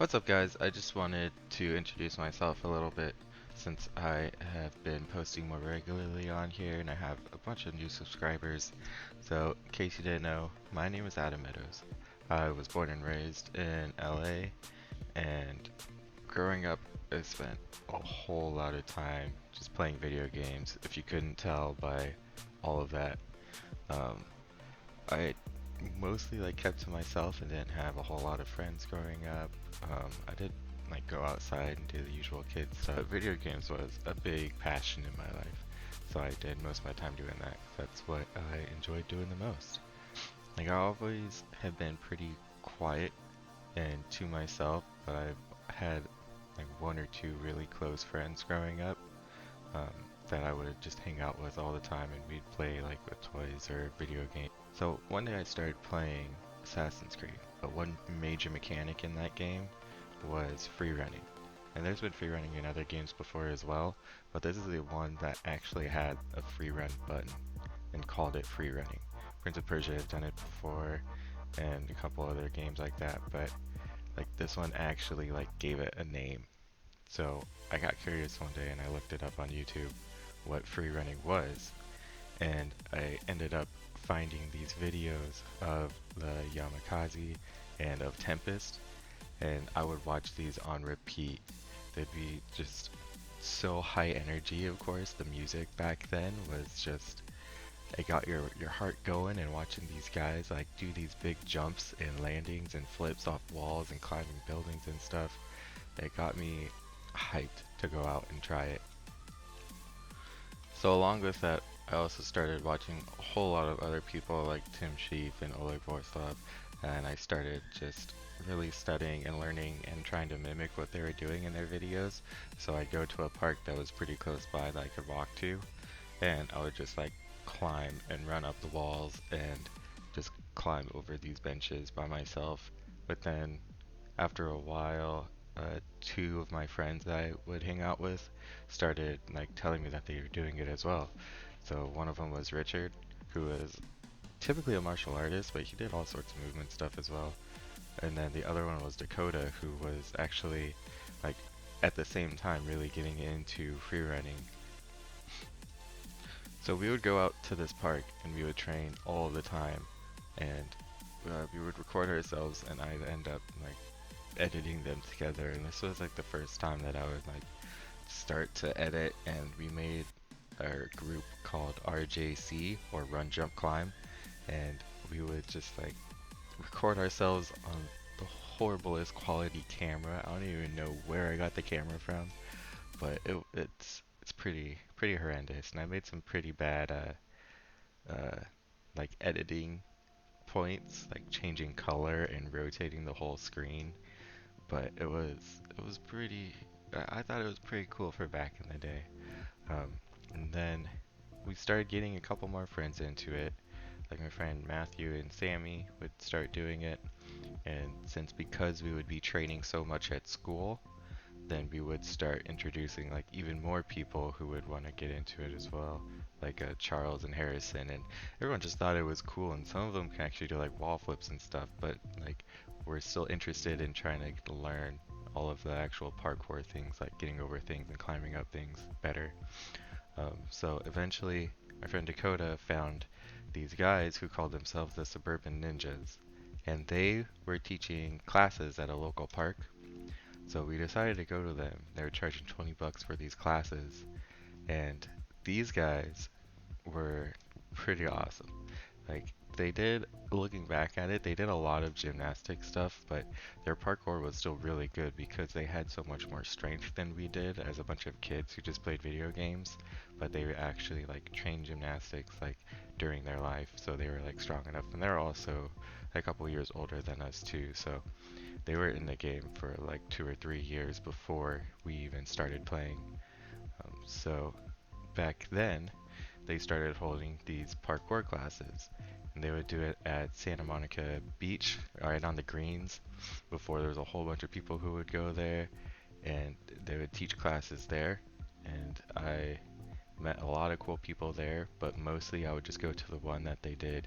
What's up, guys? I just wanted to introduce myself a little bit since I have been posting more regularly on here and I have a bunch of new subscribers. So, in case you didn't know, my name is Adam Meadows. I was born and raised in LA, and growing up, I spent a whole lot of time just playing video games, if you couldn't tell by all of that. Um, I mostly kept to myself and didn't have a whole lot of friends growing up. I did go outside and do the usual kid stuff. But video games was a big passion in my life, so I did most of my time doing that. That's what I enjoyed doing the most. I always have been pretty quiet and to myself, but I've had one or two really close friends growing up um, that I would just hang out with all the time, and we'd play with toys or video games. So one day I started playing Assassin's Creed, but one major mechanic in that game was free running. And there's been free running in other games before as well, but this is the one that actually had a free run button and called it free running. Prince of Persia has done it before and a couple other games like that, but this one actually gave it a name. So I got curious one day and I looked it up on YouTube what free running was, and I ended up finding these videos of the Yamakaze and of Tempest, and I would watch these on repeat. They'd be just so high energy. Of course, the music back then was just, it got your heart going, and watching these guys do these big jumps and landings and flips off walls and climbing buildings and stuff, it got me hyped to go out and try it. So along with that, I also started watching a whole lot of other people like Tim Sheaf and Oleg Vorslov, and I started just really studying and learning and trying to mimic what they were doing in their videos. So I'd go to a park that was pretty close by that I could walk to, and I would just climb and run up the walls and just climb over these benches by myself. But then after a while, two of my friends that I would hang out with started telling me that they were doing it as well. So one of them was Richard, who was typically a martial artist, but he did all sorts of movement stuff as well. And then the other one was Dakota, who was actually like at the same time really getting into free running. So we would go out to this park and we would train all the time, and we would record ourselves, and I'd end up editing them together. And this was the first time that I would start to edit, and we made our group called RJC, or Run Jump Climb, and we would just record ourselves on the horriblest quality camera. I don't even know where I got the camera from, but it's pretty horrendous, and I made some pretty bad editing points, changing color and rotating the whole screen. But it was pretty. I thought it was pretty cool for back in the day. And then we started getting a couple more friends into it. Like my friend Matthew and Sammy would start doing it, and because we would be training so much at school, then we would start introducing even more people who would want to get into it as well, Charles and Harrison, and everyone just thought it was cool. And some of them can actually do wall flips and stuff, but we're still interested in trying to learn all of the actual parkour things, like getting over things and climbing up things better. So eventually, my friend Dakota found these guys who called themselves the SuburbanNinjas, and they were teaching classes at a local park. So we decided to go to them. They were charging 20 bucks for these classes, and these guys were pretty awesome. They did, looking back at it, they did a lot of gymnastic stuff, but their parkour was still really good because they had so much more strength than we did as a bunch of kids who just played video games. But they were actually trained gymnastics during their life, so they were strong enough, and they're also a couple years older than us too, so they were in the game for 2 or 3 years before we even started playing. So back then, they started holding these parkour classes, and they would do it at Santa Monica Beach, right on the greens. Before, there was a whole bunch of people who would go there, and they would teach classes there, and I met a lot of cool people there, but mostly I would just go to the one that they did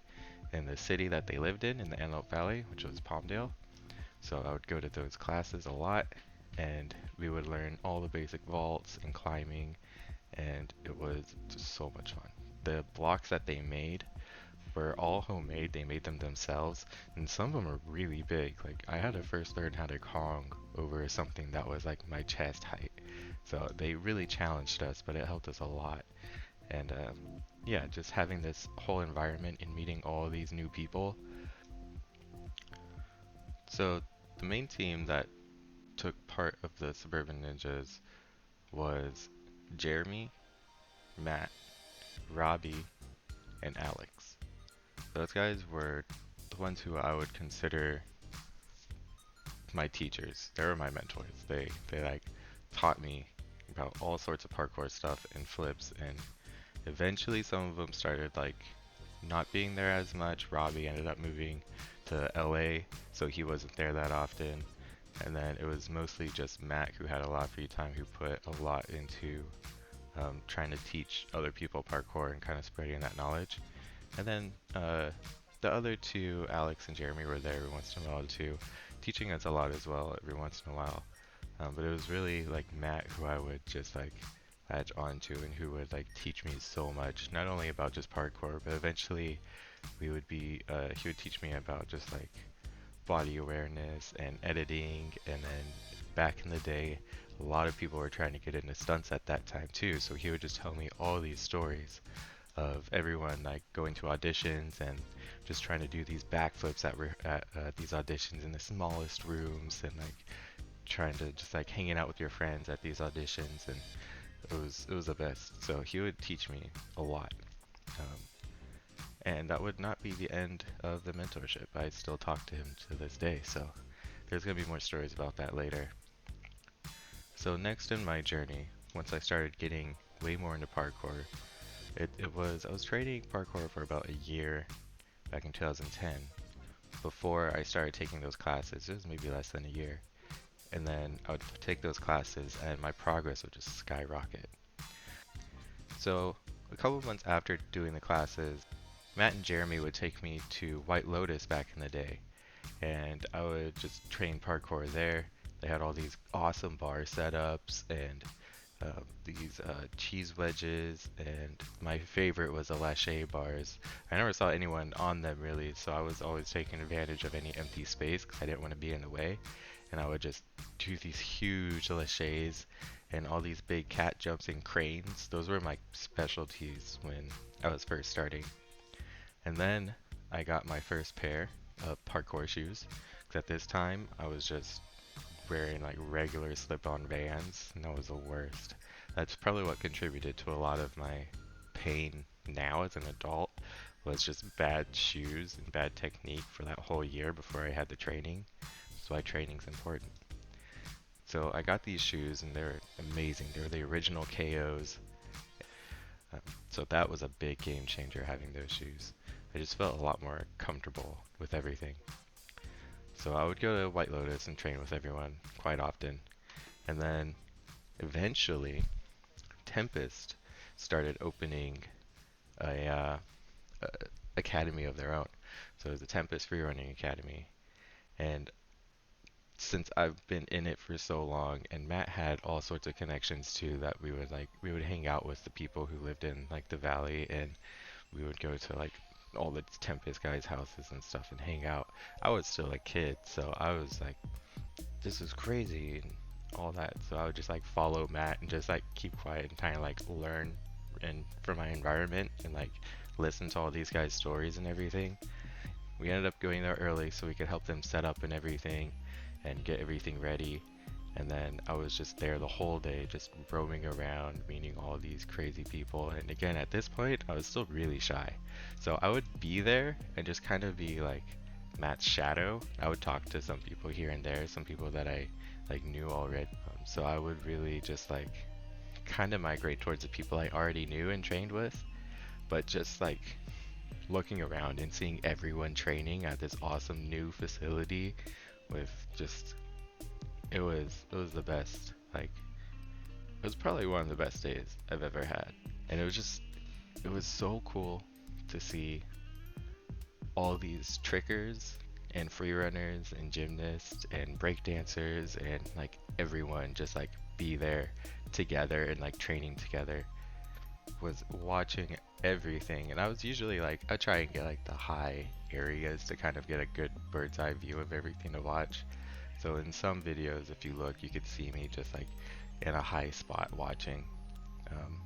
in the city that they lived in the Antelope Valley, which was Palmdale. So I would go to those classes a lot, and we would learn all the basic vaults and climbing, and it was just so much fun. The blocks that they made were all homemade. They made them themselves, and some of them are really big. Like I had to first learn how to Kong over something that was like my chest height. So they really challenged us, but it helped us a lot. And yeah, just having this whole environment and meeting all these new people. So the main team that took part of the Suburban Ninjas was Jeremy, Matt, Robbie, and Alex. Those guys were the ones who I would consider my teachers. They were my mentors. They like taught me about all sorts of parkour stuff and flips, and eventually some of them started like not being there as much. Robbie ended up moving to LA, so he wasn't there that often. And then it was mostly just Matt who had a lot of free time, who put a lot into trying to teach other people parkour and kind of spreading that knowledge. And then the other two, Alex and Jeremy, were there every once in a while too, teaching us a lot as well every once in a while. But it was really like Matt who I would just like latch onto and who would like teach me so much, not only about just parkour, but eventually he would teach me about just like body awareness and editing. And then back in the day, a lot of people were trying to get into stunts at that time too, so he would just tell me all these stories of everyone like going to auditions and just trying to do these backflips at these auditions in the smallest rooms, and like trying to just like hanging out with your friends at these auditions, and it was the best. So he would teach me a lot. Um, and that would not be the end of the mentorship. I still talk to him to this day, so there's gonna be more stories about that later. So next in my journey, once I started getting way more into parkour, I was training parkour for about a year back in 2010 before I started taking those classes. It was maybe less than a year. And then I would take those classes and my progress would just skyrocket. So a couple of months after doing the classes, Matt and Jeremy would take me to White Lotus back in the day, and I would just train parkour there. They had all these awesome bar setups and these cheese wedges, and my favorite was the lache bars. I never saw anyone on them really, so I was always taking advantage of any empty space because I didn't want to be in the way. And I would just do these huge laches and all these big cat jumps and cranes. Those were my specialties when I was first starting. And then I got my first pair of parkour shoes, because at this time I was just wearing like regular slip-on Vans, and that was the worst. That's probably what contributed to a lot of my pain now as an adult, was just bad shoes and bad technique for that whole year before I had the training. That's why training's important. So I got these shoes and they're amazing. They're the original KOs. So that was a big game changer, having those shoes. I just felt a lot more comfortable with everything. So I would go to White Lotus and train with everyone quite often. And then eventually Tempest started opening a academy of their own. So it was the Tempest Freerunning Academy. And since I've been in it for so long, and Matt had all sorts of connections too, that we would hang out with the people who lived in like the valley, and we would go to like all the Tempest guys' houses and stuff and hang out. I was still a kid, so I was like, this is crazy and all that. So I would just like follow Matt and just like keep quiet and kind of like learn and from my environment and like listen to all these guys' stories and everything. We ended up going there early so we could help them set up and everything and get everything ready. And then I was just there the whole day, just roaming around, meeting all these crazy people. And again, at this point, I was still really shy. So I would be there and just kind of be like Matt's shadow. I would talk to some people here and there, some people that I like knew already. So I would really just like kind of migrate towards the people I already knew and trained with, but just like looking around and seeing everyone training at this awesome new facility with just it was the best. Like it was probably one of the best days I've ever had. And it was so cool to see all these trickers and free runners and gymnasts and break dancers and like everyone just like be there together and like training together. Was watching everything, and I was usually like I try and get like the high areas to kind of get a good bird's eye view of everything to watch. So in some videos, if you look, you could see me just like in a high spot watching. Um,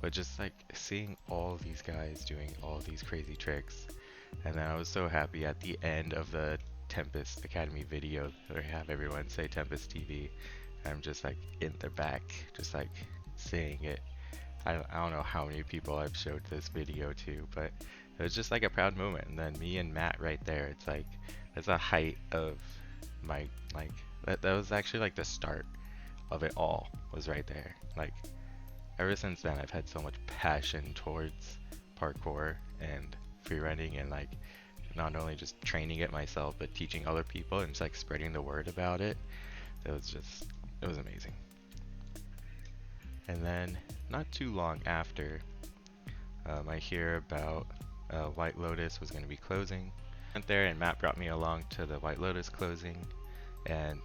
but just like seeing all these guys doing all these crazy tricks, and then I was so happy at the end of the Tempest Academy video that I have everyone say Tempest TV. I'm just like in the back, just like saying it. I don't know how many people I've showed this video to, but it was just like a proud moment. And then me and Matt right there, it's like, that's a height of my, like, that was actually like the start of it all, was right there. Like, ever since then, I've had so much passion towards parkour and free running and like, not only just training it myself, but teaching other people and just like spreading the word about it. It was just, it was amazing. And then, not too long after, I hear about White Lotus was going to be closing. Went there and Matt brought me along to the White Lotus closing, and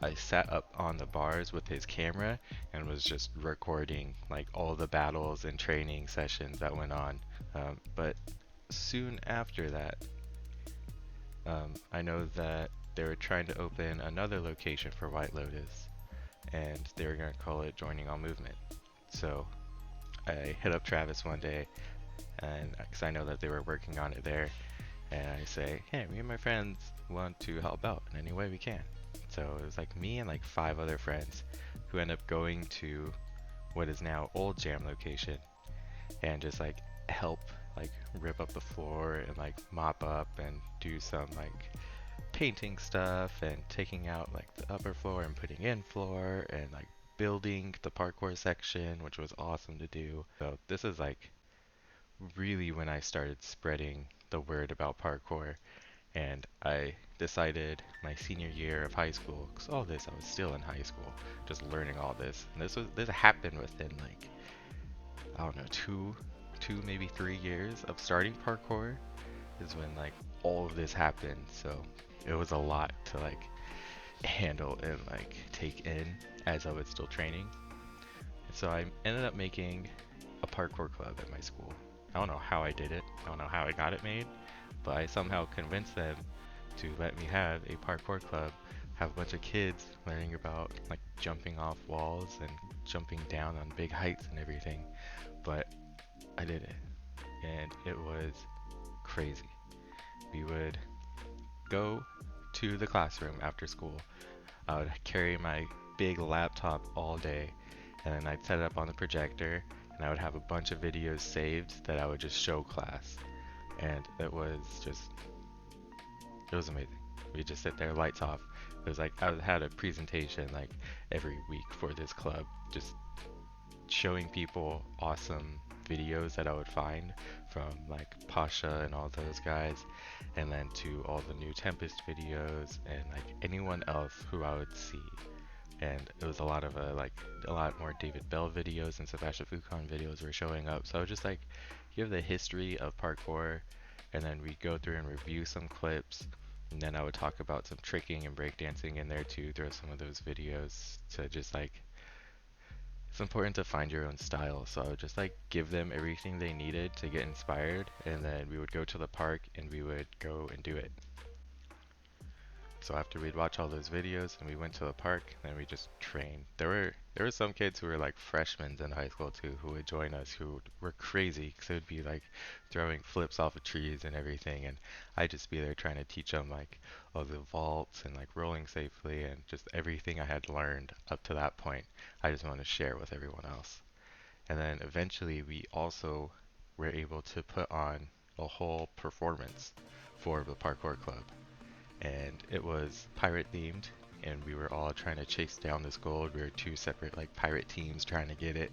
I sat up on the bars with his camera and was just recording like all the battles and training sessions that went on. But soon after that, I know that they were trying to open another location for White Lotus, and they were going to call it Joining All Movement. So I hit up Travis one day, and because I know that they were working on it there, and I say, hey, me and my friends want to help out in any way we can. So it was like me and like 5 other friends who end up going to what is now Old Jam location and just like help like rip up the floor and like mop up and do some like painting stuff and taking out like the upper floor and putting in floor and like building the parkour section, which was awesome to do. So this is like really when I started spreading the word about parkour, and I decided my senior year of high school, because all this I was still in high school, just learning all this, and this happened within like I don't know 2 maybe 3 years of starting parkour is when like all of this happened. So it was a lot to like handle and like take in as I was still training. So I ended up making a parkour club at my school. I don't know how I did it. I don't know how I got it made, but I somehow convinced them to let me have a parkour club, have a bunch of kids learning about like jumping off walls and jumping down on big heights and everything. But I did it, and it was crazy. We would go to the classroom after school. I would carry my big laptop all day, and then I'd set it up on the projector, and I would have a bunch of videos saved that I would just show class. And it was amazing. We'd just sit there, lights off. It was like I had a presentation like every week for this club, just showing people awesome videos that I would find from like Pasha and all those guys, and then to all the new Tempest videos and like anyone else who I would see. And it was a lot of like a lot more David Bell videos and Sebastian Foucan videos were showing up. So I would just like give the history of parkour, and then we'd go through and review some clips, and then I would talk about some tricking and breakdancing in there too, through some of those videos to just like, it's important to find your own style. So I would just like give them everything they needed to get inspired, and then we would go to the park and we would go and do it. So after we'd watch all those videos and we went to the park, then we just trained. There were some kids who were like freshmen in high school too who would join us, who were crazy because they would be like throwing flips off of trees and everything, and I'd just be there trying to teach them like all the vaults and like rolling safely and just everything I had learned up to that point. I just wanted to share with everyone else. And then eventually we also were able to put on a whole performance for the parkour club, and it was pirate themed, and we were all trying to chase down this gold. We were 2 separate like pirate teams trying to get it,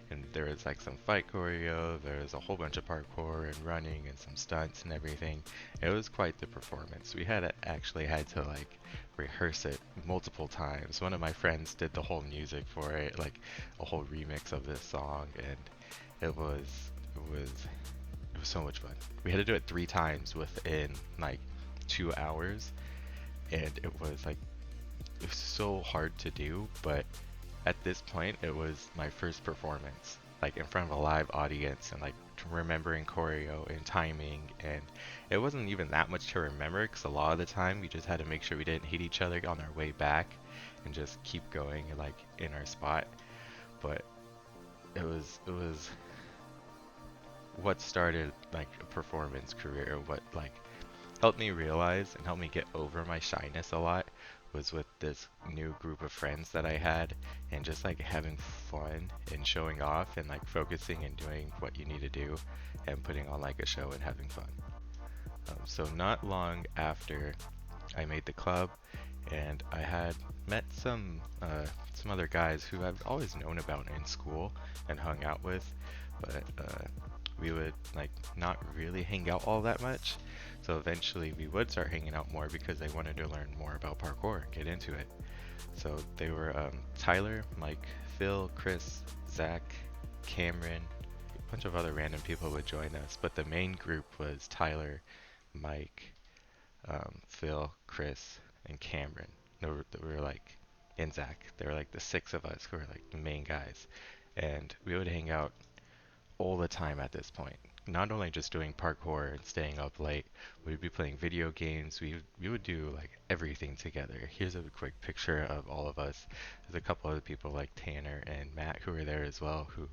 and there was like some fight choreo, there was a whole bunch of parkour and running and some stunts and everything. It was quite the performance. We actually had to like rehearse it multiple times. One of my friends did the whole music for it, like a whole remix of this song, and it was so much fun. We had to do it 3 times within like 2 hours, and it was so hard to do, but at this point it was my first performance, like in front of a live audience, and like remembering choreo and timing, and it wasn't even that much to remember because a lot of the time we just had to make sure we didn't hit each other on our way back and just keep going like in our spot. But it was what started like a performance career, what like helped me realize and helped me get over my shyness a lot, was with this new group of friends that I had, and just like having fun and showing off and like focusing and doing what you need to do and putting on like a show and having fun. So not long after I made the club, and I had met some other guys who I've always known about in school and hung out with, but we would like not really hang out all that much. So eventually we would start hanging out more because they wanted to learn more about parkour and get into it. So they were Tyler, Mike, Phil, Chris, Zach, Cameron, a bunch of other random people would join us, but the main group was Tyler, Mike, Phil, Chris, and Cameron. We were like, and Zach. They were like the six of us who were like the main guys. And we would hang out all the time at this point. Not only just doing parkour and staying up late, we'd be playing video games. We would do like everything together. Here's a quick picture of all of us. There's a couple other people like Tanner and Matt who were there as well, who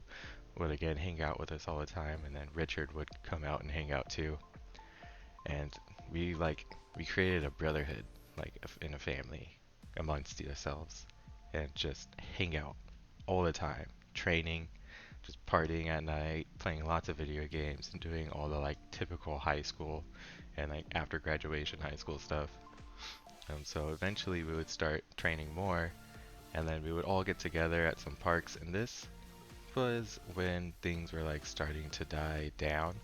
would again hang out with us all the time. And then Richard would come out and hang out too. And we created a brotherhood, like in a family, amongst ourselves, and just hang out all the time, training, just partying at night, playing lots of video games, and doing all the like typical high school and like after graduation high school stuff. So eventually we would start training more, and then we would all get together at some parks, and this was when things were like starting to die down.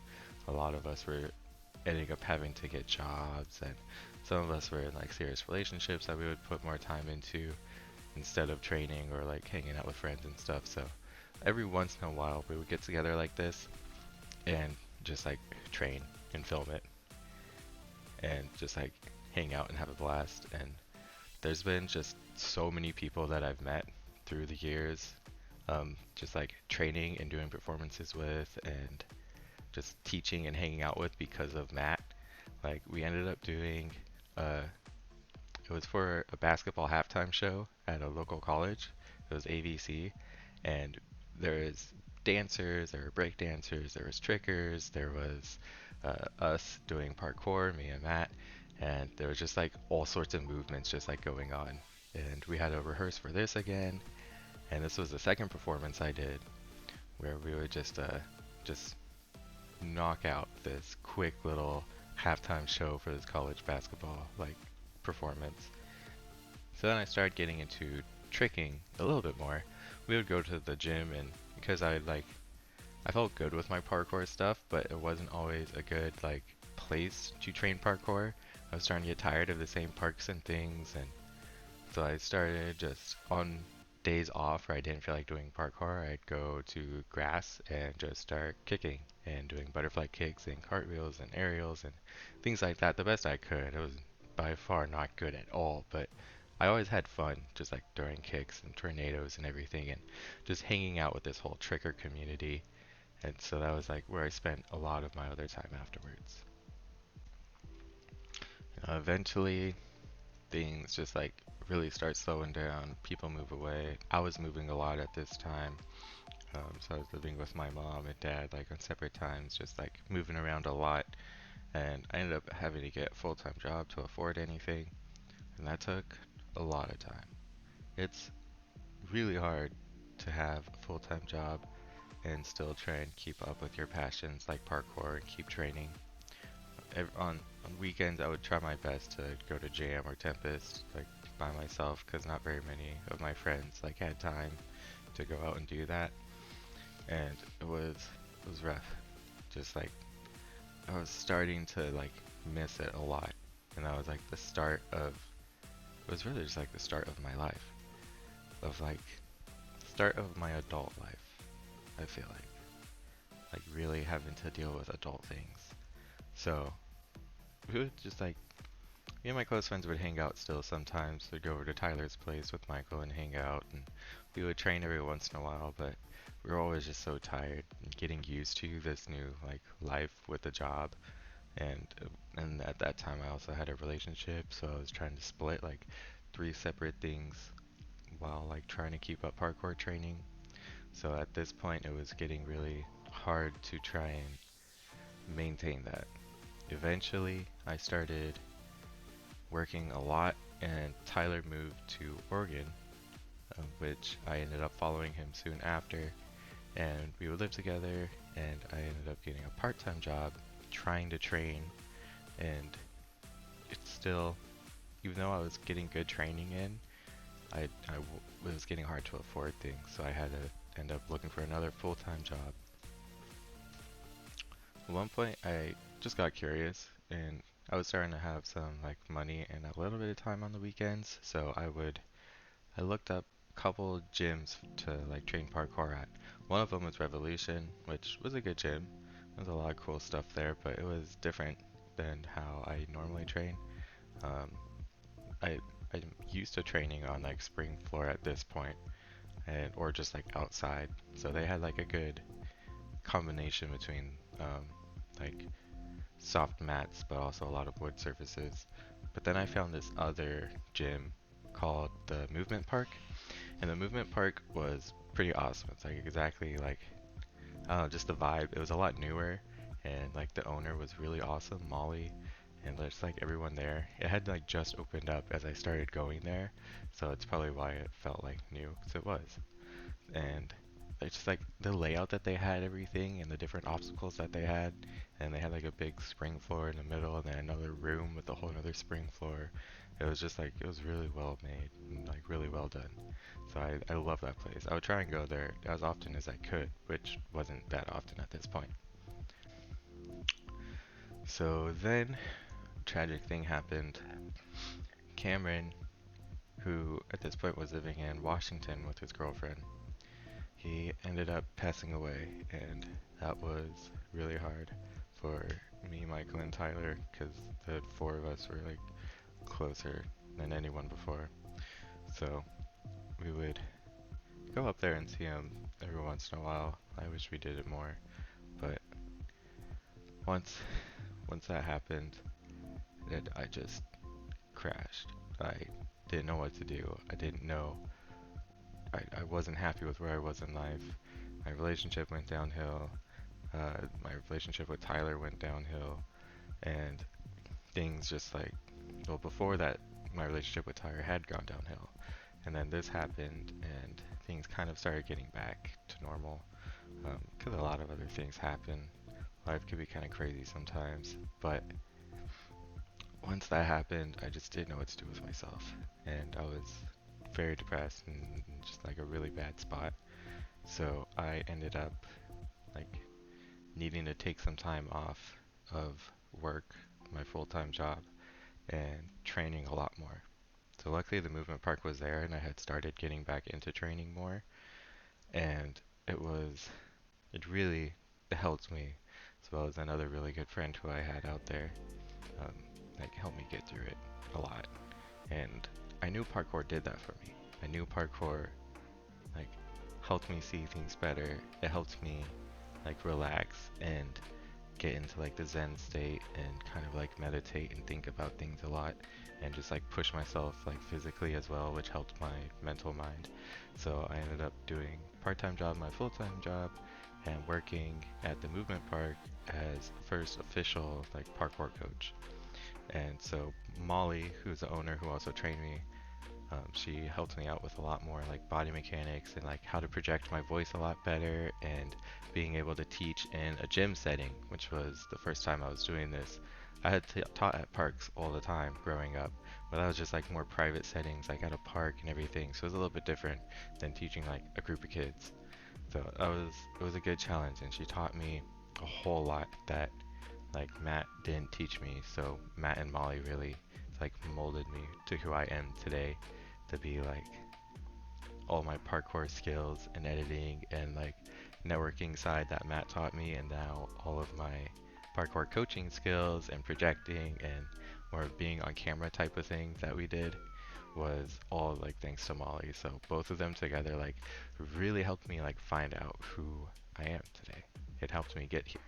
A lot of us were ending up having to get jobs, and some of us were in like serious relationships that we would put more time into instead of training or like hanging out with friends and stuff. So every once in a while we would get together like this and just like train and film it and just like hang out and have a blast. And there's been just so many people that I've met through the years, just like training and doing performances with, and just teaching and hanging out with because of Matt. Like we ended up doing, it was for a basketball halftime show at a local college. It was AVC, and there was dancers, there were break dancers, there was trickers, there was us doing parkour, me and Matt, and there was just like all sorts of movements just like going on. And we had to rehearse for this again, and this was the second performance I did, where we would just knock out this quick little halftime show for this college basketball like performance. So then I started getting into tricking a little bit more. We would go to the gym, and because I felt good with my parkour stuff, but it wasn't always a good like place to train parkour. I was starting to get tired of the same parks and things, and so I started just on days off where I didn't feel like doing parkour, I'd go to grass and just start kicking and doing butterfly kicks and cartwheels and aerials and things like that the best I could. It was by far not good at all, but I always had fun just like during kicks and tornadoes and everything, and just hanging out with this whole tricker community. And so that was like where I spent a lot of my other time afterwards. Eventually things just like really start slowing down. People move away. I was moving a lot at this time. So I was living with my mom and dad like on separate times, just like moving around a lot. And I ended up having to get a full-time job to afford anything. And that took a lot of time. It's really hard to have a full-time job and still try and keep up with your passions like parkour and keep training. On weekends, I would try my best to go to Jam or Tempest like by myself, because not very many of my friends like had time to go out and do that, and it was rough. Just like I was starting to like miss it a lot, and that was like the start of it was really just like the start of my life, of like start of my adult life. I feel like really having to deal with adult things. So we would just like me and my close friends would hang out still sometimes. We'd go over to Tyler's place with Michael and hang out, and we would train every once in a while, but we were always just so tired and getting used to this new like life with a job. And and at that time I also had a relationship, so I was trying to split like three separate things while like trying to keep up parkour training. So at this point it was getting really hard to try and maintain that. Eventually I started working a lot, and Tyler moved to Oregon, which I ended up following him soon after, and we would live together, and I ended up getting a part-time job trying to train, and it's still, even though I was getting good training in, it was getting hard to afford things, so I had to end up looking for another full-time job. At one point, I just got curious, and I was starting to have some like money and a little bit of time on the weekends, so I looked up a couple gyms to like train parkour at. One of them was Revolution, which was a good gym. There's a lot of cool stuff there, but it was different than how I normally train. Um, I I'm used to training on like spring floor at this point, and or just like outside. So they had like a good combination between like soft mats, but also a lot of wood surfaces. But then I found this other gym called the Movement Park, and the Movement Park was pretty awesome. It's like exactly like, I don't know, just the vibe. It was a lot newer, and like the owner was really awesome, Molly, and there's like everyone there. It had like just opened up as I started going there, so it's probably why it felt like new, 'cause it was. And it's just like the layout that they had, everything, and the different obstacles that they had, and they had like a big spring floor in the middle, and then another room with a whole other spring floor. It was just like, it was really well made and like really well done. So I love that place. I would try and go there as often as I could, which wasn't that often at this point. So then, tragic thing happened. Cameron, who at this point was living in Washington with his girlfriend, he ended up passing away, and that was really hard for me, Michael, and Tyler, because the four of us were like closer than anyone before. So we would go up there and see him every once in a while. I wish we did it more, but once once that happened, I just crashed. I didn't know what to do. I didn't know. I wasn't happy with where I was in life. My relationship went downhill. My relationship with Tyler went downhill, and things just like, well, before that, my relationship with Tyler had gone downhill, and then this happened, and things kind of started getting back to normal, because a lot of other things happen. Life could be kind of crazy sometimes, but once that happened, I just didn't know what to do with myself, and I was very depressed and just like a really bad spot. So I ended up like needing to take some time off of work, my full-time job, and training a lot more. So luckily the movement park was there, and I had started getting back into training more, and it was, it really helped me, as well as another really good friend who I had out there, um, like helped me get through it a lot. And I knew parkour did that for me. I knew parkour like helped me see things better. It helped me like relax and get into like the Zen state and kind of like meditate and think about things a lot, and just like push myself like physically as well, which helped my mental mind. So I ended up doing part-time job, my full-time job, and working at the movement park as the first official like parkour coach. And so Molly, who's the owner who also trained me, she helped me out with a lot more like body mechanics and like how to project my voice a lot better, and being able to teach in a gym setting, which was the first time I was doing this. I had taught at parks all the time growing up, but that was just like more private settings, like at a park and everything. So it was a little bit different than teaching like a group of kids. So it was a good challenge, and she taught me a whole lot that like Matt didn't teach me. So Matt and Molly really like molded me to who I am today, to be like all my parkour skills and editing and like networking side that Matt taught me, and now all of my parkour coaching skills and projecting and or being on camera type of thing that we did was all like thanks to Molly. So both of them together like really helped me like find out who I am today. It helped me get here.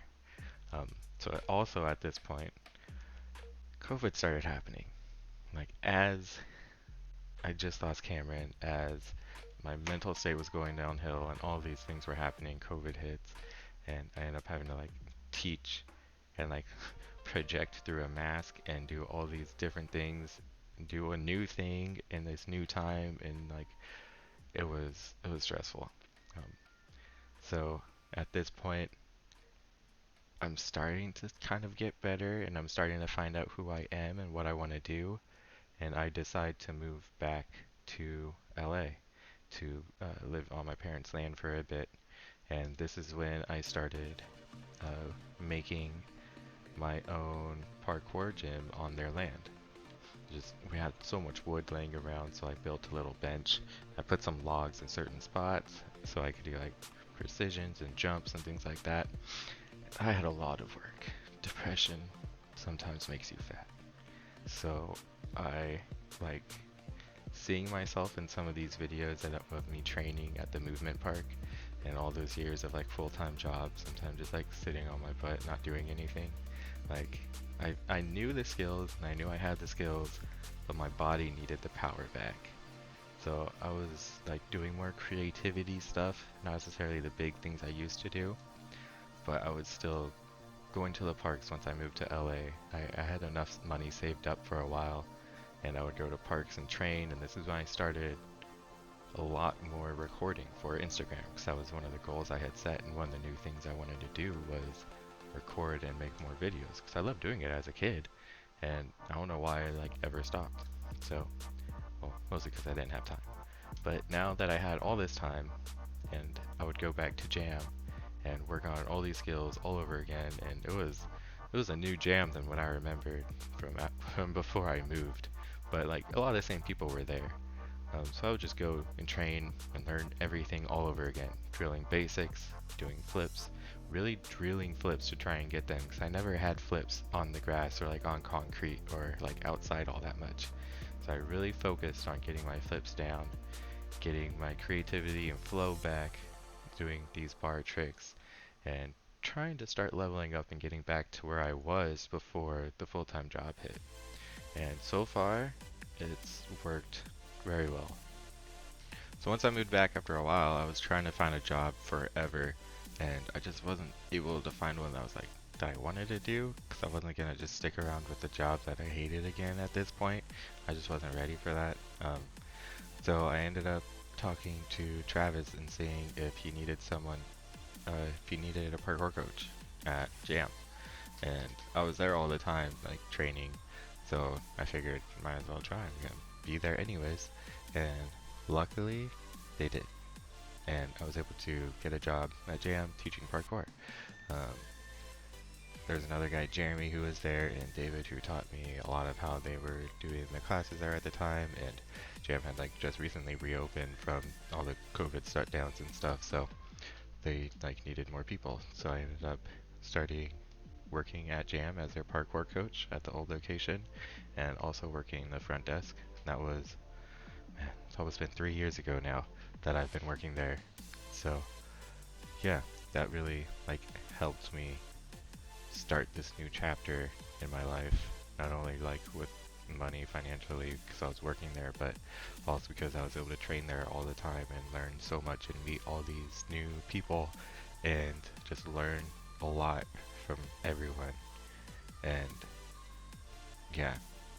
So also at this point, COVID started happening. Like as I just lost Cameron, as my mental state was going downhill and all these things were happening, COVID hits, and I ended up having to like teach and like project through a mask and do all these different things, do a new thing in this new time, and like it was stressful. Um, so at this point, I'm starting to kind of get better, and I'm starting to find out who I am and what I want to do, and I decide to move back to LA to live on my parents' land for a bit. And this is when I started making my own parkour gym on their land. Just we had so much wood laying around, so I built a little bench. I put some logs in certain spots so I could do like precisions and jumps and things like that. I had a lot of work. Depression sometimes makes you fat. So I like seeing myself in some of these videos of me training at the movement park and all those years of like full-time jobs, sometimes just like sitting on my butt not doing anything. Like I knew the skills and I knew I had the skills, but my body needed the power back. So I was like doing more creativity stuff, not necessarily the big things I used to do, but I was still going to the parks once I moved to LA. I had enough money saved up for a while, and I would go to parks and train, and this is when I started a lot more recording for Instagram, because that was one of the goals I had set, and one of the new things I wanted to do was record and make more videos, because I loved doing it as a kid, and I don't know why I like ever stopped. So, well, mostly because I didn't have time. But now that I had all this time, and I would go back to jam and work on all these skills all over again, and it was a new jam than what I remembered from before I moved. But like a lot of the same people were there. So I would just go and train and learn everything all over again, drilling basics, doing flips, really drilling flips to try and get them, because I never had flips on the grass or like on concrete or like outside all that much. So I really focused on getting my flips down, getting my creativity and flow back, doing these bar tricks, and trying to start leveling up and getting back to where I was before the full-time job hit. And so far, it's worked very well. So once I moved back after a while, I was trying to find a job forever, and I just wasn't able to find one that was like that I wanted to do, because I wasn't gonna just stick around with the job that I hated again at this point. I just wasn't ready for that. So I ended up talking to Travis and seeing if he needed someone, if he needed a parkour coach at Jam. And I was there all the time, like training, so I figured might as well try. I'm gonna be there anyways. And luckily, they did. And I was able to get a job at Jam teaching parkour. Um, There's another guy, Jeremy, who was there, and David, who taught me a lot of how they were doing the classes there at the time. And Jam had like just recently reopened from all the COVID shutdowns and stuff, so they like needed more people. So I ended up starting working at Jam as their parkour coach at the old location, and also working the front desk. That was, man, it's almost been 3 years ago now that I've been working there. So yeah, that really like helped me start this new chapter in my life, not only like with money financially because I was working there, but also because I was able to train there all the time and learn so much and meet all these new people and just learn a lot from everyone. And yeah,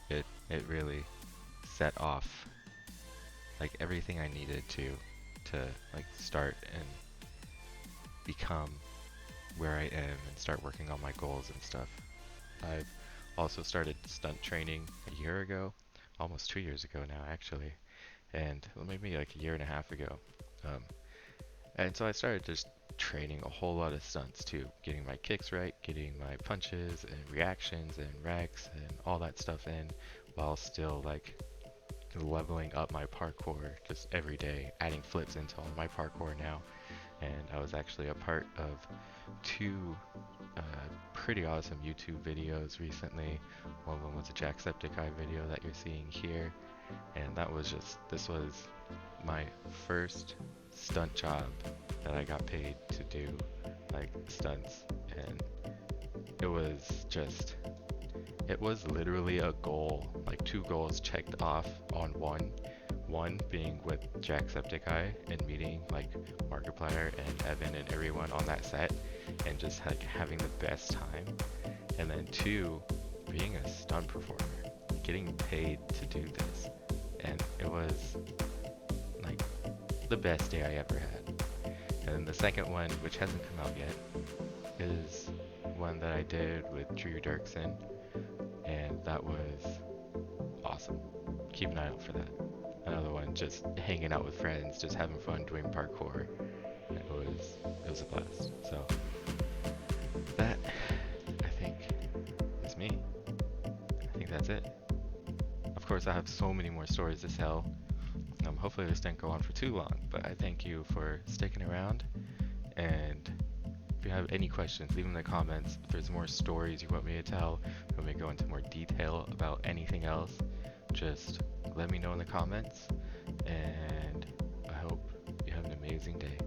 it really set off like everything I needed to like start and become where I am and start working on my goals and stuff. I've also started stunt training a year ago, almost 2 years ago now actually, and maybe like a year and a half ago. Um, and so I started just training a whole lot of stunts too, getting my kicks right, getting my punches and reactions and recs and all that stuff in, while still like leveling up my parkour just every day, adding flips into all my parkour now. and I was actually a part of two pretty awesome YouTube videos recently. One of them was a Jacksepticeye video that you're seeing here, and this was my first stunt job that I got paid to do, like stunts, and it was literally a goal, like 2 goals checked off on one. One being with Jacksepticeye and meeting like Markiplier and Evan and everyone on that set and just like having the best time. And then 2, being a stunt performer, getting paid to do this. And it was like the best day I ever had. And then the second one, which hasn't come out yet, is one that I did with Drew Dirksen, and that was awesome. Keep an eye out for that. Another one, just hanging out with friends, just having fun doing parkour. It was a blast. So that, I think, is me. I think that's it. Of course, I have so many more stories to tell. Hopefully this didn't go on for too long, but I thank you for sticking around. And if you have any questions, leave them in the comments. If there's more stories you want me to tell, you want me to go into more detail about anything else, just let me know in the comments. And I hope you have an amazing day.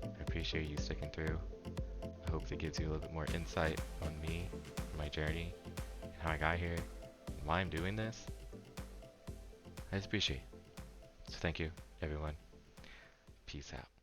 I appreciate you sticking through. I hope it gives you a little bit more insight on me, my journey, and how I got here, and why I'm doing this. I just appreciate it. So thank you, everyone. Peace out.